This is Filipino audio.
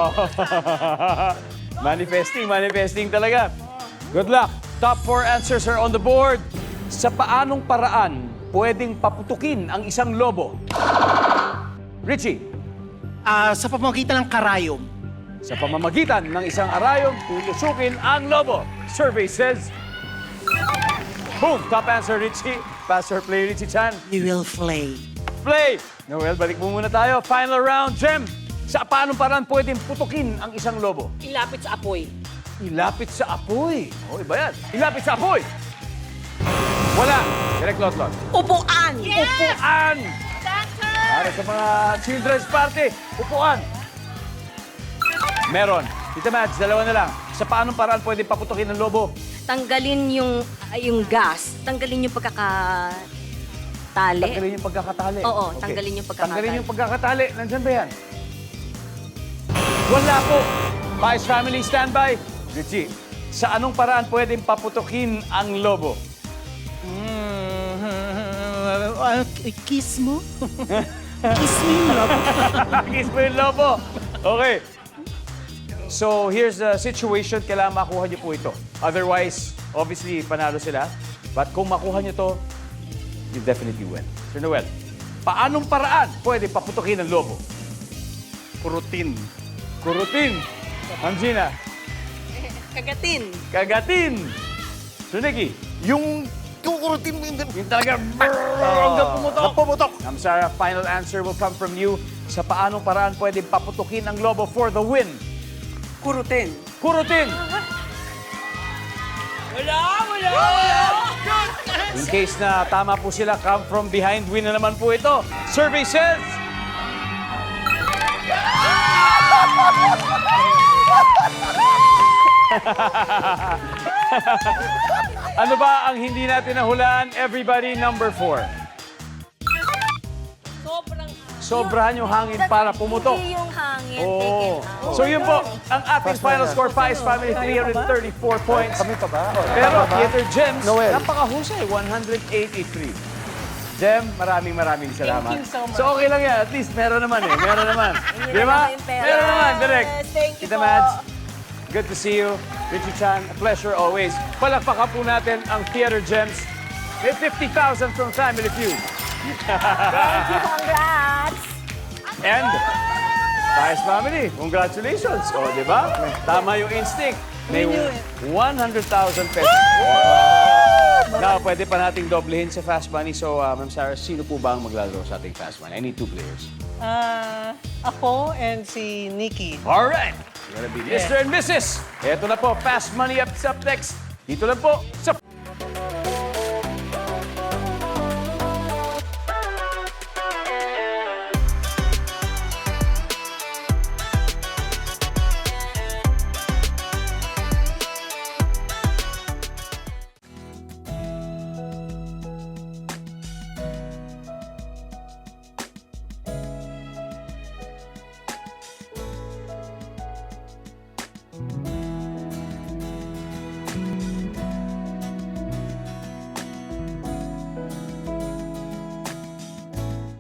Oh. Manifesting talaga. Good luck. Top 4 answers are on the board. Sa paanong paraan pwedeng paputukin ang isang lobo? Richie, Sa pamamagitan ng karayom. sa pamamagitan ng isang arayong tutusukin ang lobo. Survey says... Boom! Top answer, Richie. Pass or play, Richie Chan. You will flay. Play! Noel, balik mo muna tayo. Final round, Jem. Sa paanong paraan pwedeng putukin ang isang lobo? Ilapit sa apoy. Ilapit sa apoy. Oh, iba yan. Ilapit sa apoy. Wala. Direct Lotlot. Upuan! Upuan! Para sa mga children's party, upuan. Meron. Tita Mads, dalawa na lang. Sa paanong paraan pwedeng paputukin ng lobo? Tanggalin yung gas. Tanggalin yung pagkakatali. Tanggalin yung pagkakatali. Oo, tanggalin yung pagkakatali. Tanggalin yung pagkakatali. Nandyan ba yan? Wala po. Vice family, standby. Richie, sa anong paraan pwedeng paputukin ang lobo? Kiss mo? Kiss me, love. Kiss mo yung lobo. Okay. So, here's the situation. Kailangan makuha niyo po ito. Otherwise, obviously, panalo sila. But kung makuha niyo to, you definitely win. Sir Noel, paanong paraan pwede paputukin ang lobo? Kurutin. Kurutin. Angina. Kagatin. Kagatin. Sir Nicky. Yung kukurutin mo yung... Yung talaga, hanggang pumutok. Pumutok. Ma'am Sarah, final answer will come from you. Sa paanong paraan pwede paputukin ang lobo for the win? Kurutin. Kurutin. Wala! In case na tama po sila, come from behind, win na naman po ito. Survey says... Ano ba ang hindi natin nahulaan? Everybody, number 4. Sobrang... Sobrahan yung hangin para pumutok. Hindi yung hangin. Oo. Taken out. So yun po, ang ating final score, Pies Family, 334 points. Kami pa ba? Pero Theater Gems, Noel. napakahusay, 183. Jem, maraming salamat. Thank you so much. So okay lang yan, at least meron naman eh, meron naman. Di ba? yung pera. Meron naman, direct. Thank you Tita po. Mads, good to see you. Richie Chan, a pleasure always. Palakpakan po natin ang Theater Gems. May 50,000 from Family Feud. Congrats! And, Pies Family, congratulations. O, di ba? Tama yung instinct. May 100,000 pesos. Now, pwede pa nating doblehin sa Fast Money. So, Ma'am Sarah, sino po ba ang maglalaro sa ating Fast Money? I need 2 players. Ako and si Nikki. All right. Gonna be Mr. and Mrs. Ito na po, Fast Money up next. Dito lang po sa